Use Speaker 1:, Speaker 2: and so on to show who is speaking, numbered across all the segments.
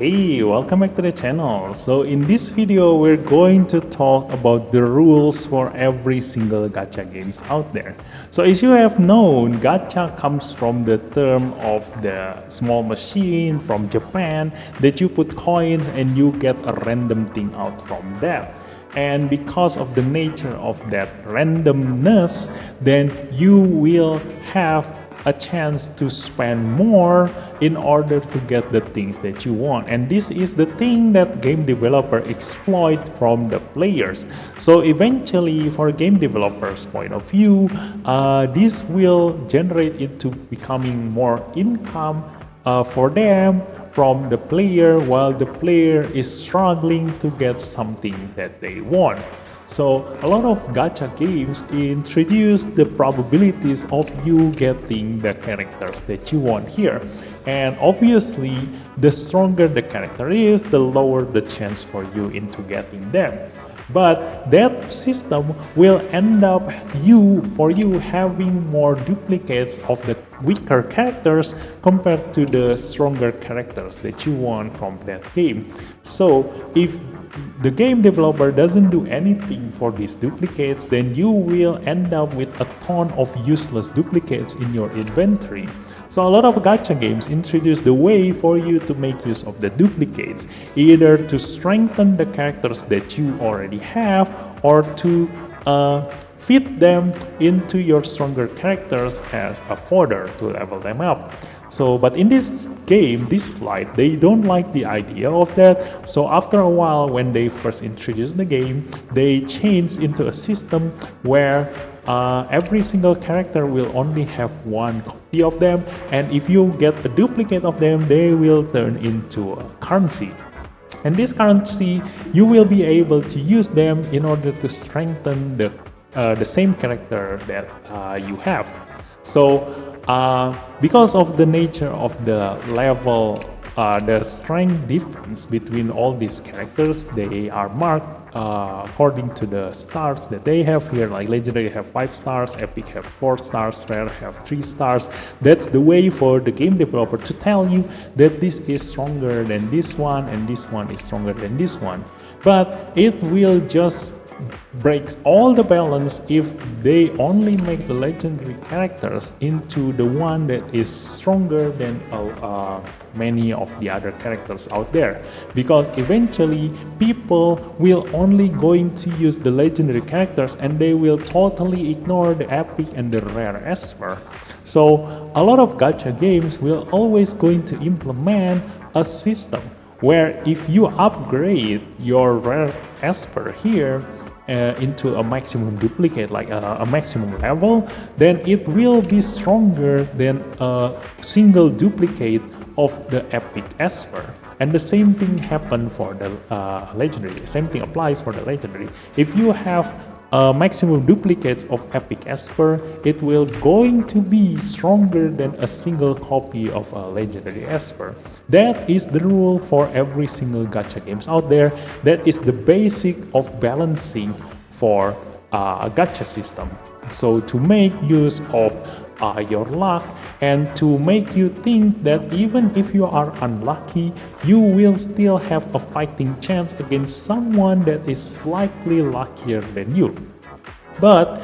Speaker 1: Hey, welcome back to the channel. So in this video, we're going to talk about the rules for every single gacha games out there. So as you have known, gacha comes from the term of the small machine from Japan that you put coins and you get a random thing out from that. And because of the nature of that randomness, then you will have a chance to spend more in order to get the things that you want. And this is the thing that game developer exploit from the players. So eventually, for game developers point of view, this will generate into becoming more income for them from the player, while the player is struggling to get something that they want. So a lot of gacha games introduce the probabilities of you getting the characters that you want here. And obviously, the stronger the character is, the lower the chance for you into getting them. But that system will end up for you having more duplicates of the weaker characters compared to the stronger characters that you want from that game. So if the game developer doesn't do anything for these duplicates, then you will end up with a ton of useless duplicates in your inventory. So a lot of gacha games introduce the way for you to make use of the duplicates, either to strengthen the characters that you already have or to fit them into your stronger characters as a fodder to level them up. So, but in this game, Dislyte, they don't like the idea of that. So after a while, when they first introduced the game, they changed into a system where every single character will only have one copy of them, and if you get a duplicate of them, they will turn into a currency. And this currency, you will be able to use them in order to strengthen the same character that you have. So because of the nature of the level, the strength difference between all these characters, they are marked according to the stars that they have here. Like legendary have 5 stars, epic have 4 stars, rare have 3 stars. That's the way for the game developer to tell you that this is stronger than this one and this one is stronger than this one. But it will just breaks all the balance if they only make the legendary characters into the one that is stronger than many of the other characters out there, because eventually people will only going to use the legendary characters and they will totally ignore the epic and the rare esper. So a lot of gacha games will always going to implement a system where if you upgrade your rare esper here into a maximum duplicate, like a maximum level, then it will be stronger than a single duplicate of the epic esper. And the same thing happened for the legendary. The same thing applies for the legendary. If you have maximum duplicates of epic esper, it will going to be stronger than a single copy of a legendary esper. That is the rule for every single gacha games out there. That is the basic of balancing for a gacha system. So to make use of your luck and to make you think that even if you are unlucky, you will still have a fighting chance against someone that is slightly luckier than you. But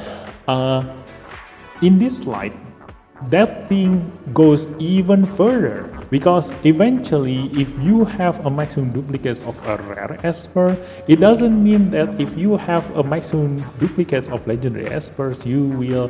Speaker 1: in Dislyte, that thing goes even further, because eventually if you have a maximum duplicates of a rare esper, it doesn't mean that if you have a maximum duplicates of legendary espers, you will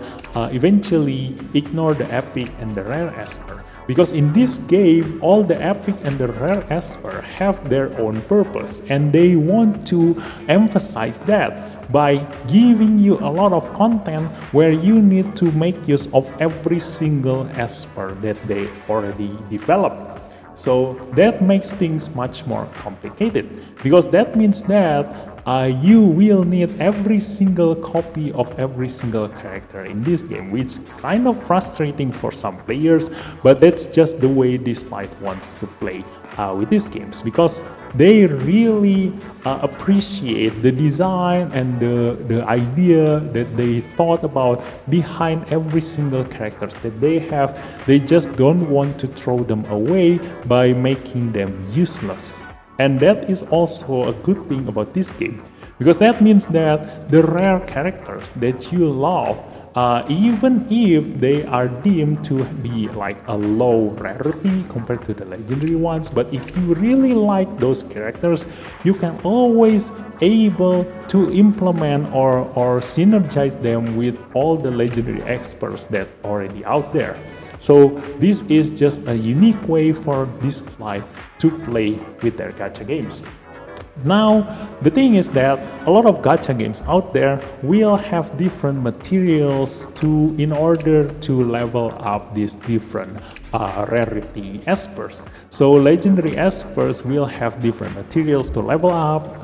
Speaker 1: eventually ignore the epic and the rare esper. Because in this game, all the epic and the rare esper have their own purpose, and they want to emphasize that by giving you a lot of content where you need to make use of every single esper that they already developed. So that makes things much more complicated, because that means that you will need every single copy of every single character in this game, which is kind of frustrating for some players, but that's just the way Dislyte wants to play with these games, because they really appreciate the design and the idea that they thought about behind every single characters that they have. They just don't want to throw them away by making them useless. And that is also a good thing about this game, because that means that the rare characters that you love, even if they are deemed to be like a low rarity compared to the legendary ones, but if you really like those characters, you can always able to implement or synergize them with all the legendary experts that already out there. So this is just a unique way for Dislyte to play with their gacha games. Now, the thing is that a lot of gacha games out there will have different materials in order to level up these different rarity espers. So legendary espers will have different materials to level up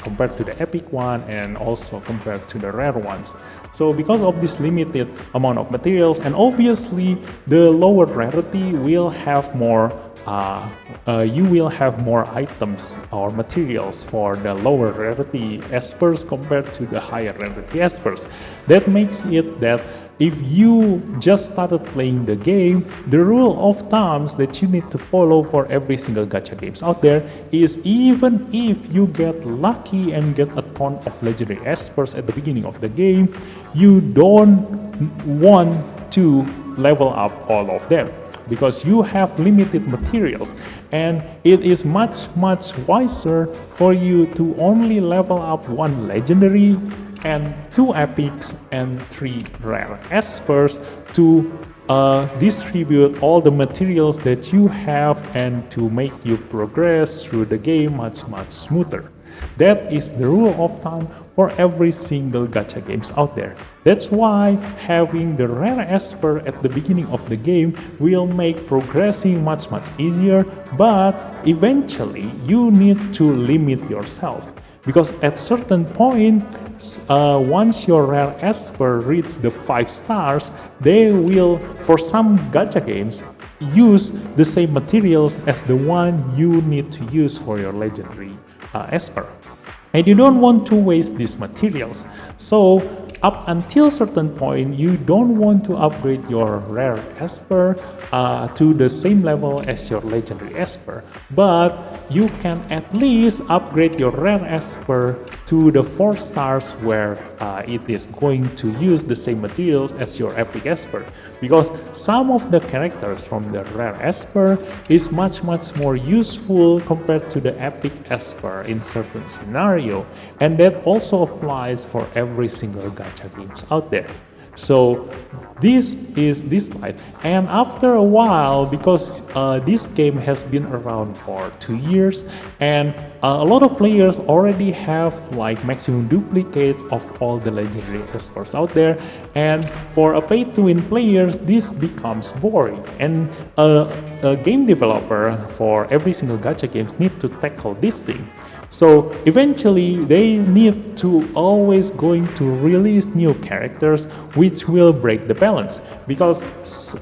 Speaker 1: compared to the epic one and also compared to the rare ones. So because of this limited amount of materials, and obviously the lower rarity will have more you will have more items or materials for the lower rarity espers compared to the higher rarity espers. That makes it that if you just started playing the game, the rule of thumbs that you need to follow for every single gacha games out there is, even if you get lucky and get a ton of legendary espers at the beginning of the game, you don't want to level up all of them, because you have limited materials, and it is much wiser for you to only level up 1 legendary and 2 epics and 3 rare espers to distribute all the materials that you have and to make you progress through the game much smoother. That is the rule of thumb for every single gacha games out there. That's why having the rare esper at the beginning of the game will make progressing much easier, but eventually you need to limit yourself, because at certain point, once your rare esper reaches the 5 stars, they will, for some gacha games, use the same materials as the one you need to use for your legendary esper. And you don't want to waste these materials. So up until certain point, you don't want to upgrade your rare esper to the same level as your legendary esper, but you can at least upgrade your rare esper to the 4 stars where it is going to use the same materials as your epic esper, because some of the characters from the rare esper is much more useful compared to the epic esper in certain scenario, and that also applies for every single gacha games out there. So this is Dislyte, and after a while, because this game has been around for 2 years, and a lot of players already have like maximum duplicates of all the legendary espers out there, and for a pay-to-win players, this becomes boring, and a game developer for every single gacha games need to tackle this thing. So eventually they need to always going to release new characters which will break the balance, because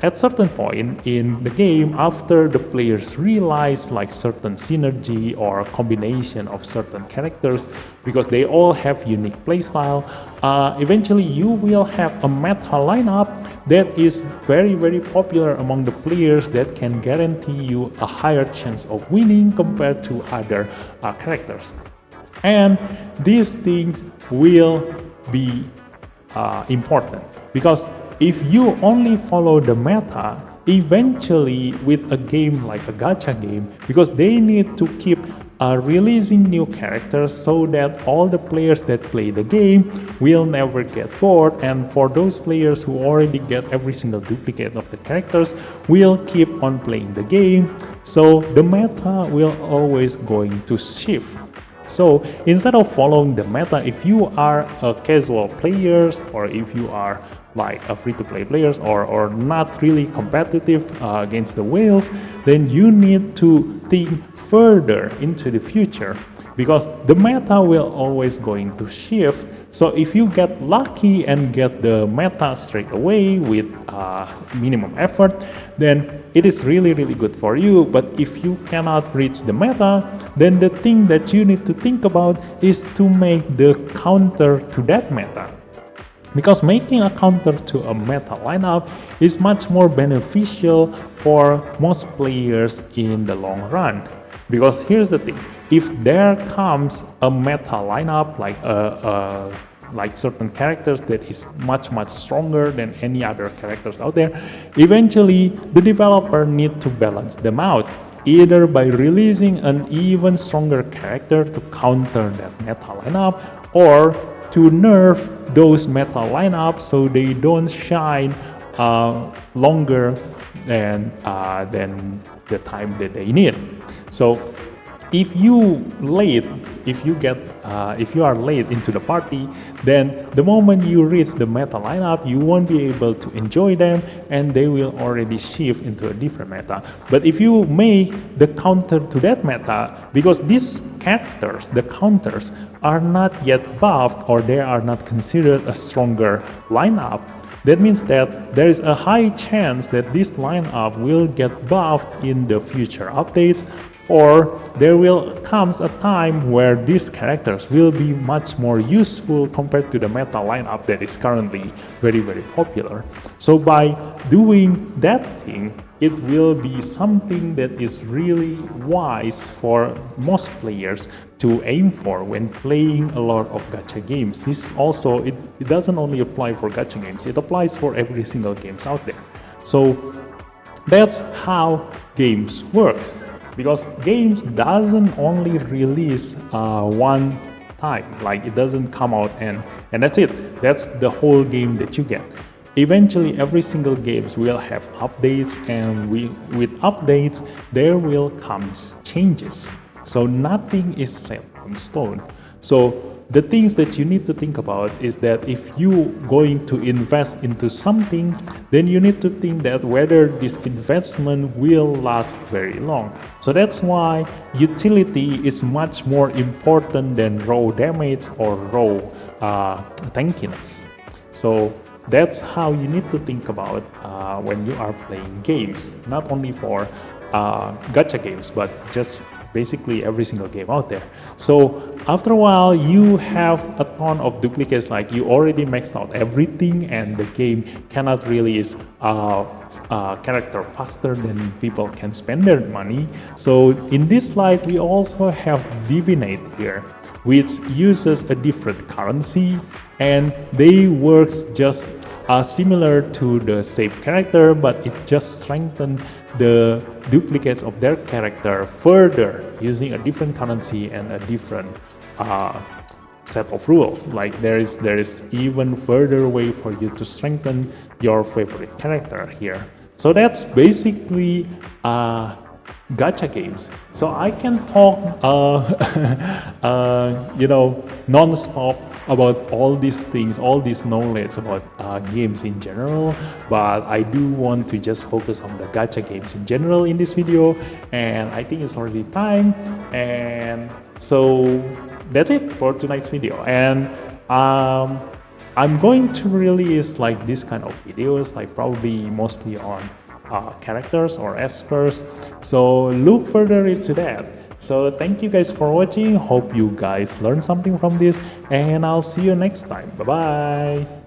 Speaker 1: at certain point in the game, after the players realize like certain synergy or combination of certain characters, because they all have unique playstyle, eventually you will have a meta lineup that is very popular among the players, that can guarantee you a higher chance of winning compared to other characters. And these things will be important, because if you only follow the meta, eventually with a game like a gacha game, because they need to keep releasing new characters so that all the players that play the game will never get bored, and for those players who already get every single duplicate of the characters will keep on playing the game, so the meta will always going to shift. So instead of following the meta, if you are a casual players, or if you are like a free-to-play players, or not really competitive against the whales, then you need to think further into the future, because the meta will always going to shift. So if you get lucky and get the meta straight away with minimum effort, then it is really good for you. But if you cannot reach the meta, then the thing that you need to think about is to make the counter to that meta. Because making a counter to a meta lineup is much more beneficial for most players in the long run. Because here's the thing, if there comes a meta lineup like certain characters that is much stronger than any other characters out there, eventually the developer need to balance them out, either by releasing an even stronger character to counter that meta lineup, or to nerf those meta lineups so they don't shine longer than the time that they need. So if you are late into the party, then the moment you reach the meta lineup, you won't be able to enjoy them, and they will already shift into a different meta. But if you make the counter to that meta, because these characters, the counters, are not yet buffed, or they are not considered a stronger lineup, that means that there is a high chance that this lineup will get buffed in the future updates, or there will comes a time where these characters will be much more useful compared to the meta lineup that is currently very popular. So by doing that thing, it will be something that is really wise for most players to aim for when playing a lot of gacha games. This is also, it doesn't only apply for gacha games, it applies for every single games out there. So that's how games works. Because games doesn't only release one time, like it doesn't come out and that's it. That's the whole game that you get. Eventually, every single games will have updates, and with updates, there will come changes. So nothing is set in stone. So the things that you need to think about is that if you going to invest into something, then you need to think that whether this investment will last very long. So that's why utility is much more important than raw damage or raw tankiness. So that's how you need to think about when you are playing games, not only for gacha games, but just basically every single game out there. So after a while, you have a ton of duplicates, like you already maxed out everything, and the game cannot release character faster than people can spend their money. So in Dislyte, we also have Dislyte here, which uses a different currency, and they works just similar to the same character, but it just strengthens the duplicates of their character further using a different currency and a different set of rules. Like there is even further way for you to strengthen your favorite character here. So that's basically gacha games. So I can talk non-stop about all these things, all this knowledge about games in general, but I do want to just focus on the gacha games in general in this video, and I think it's already time. And so that's it for tonight's video. And I'm going to release like this kind of videos, like probably mostly on characters or espers, so look further into that. So thank you guys for watching, hope you guys learned something from this, and I'll see you next time. Bye bye.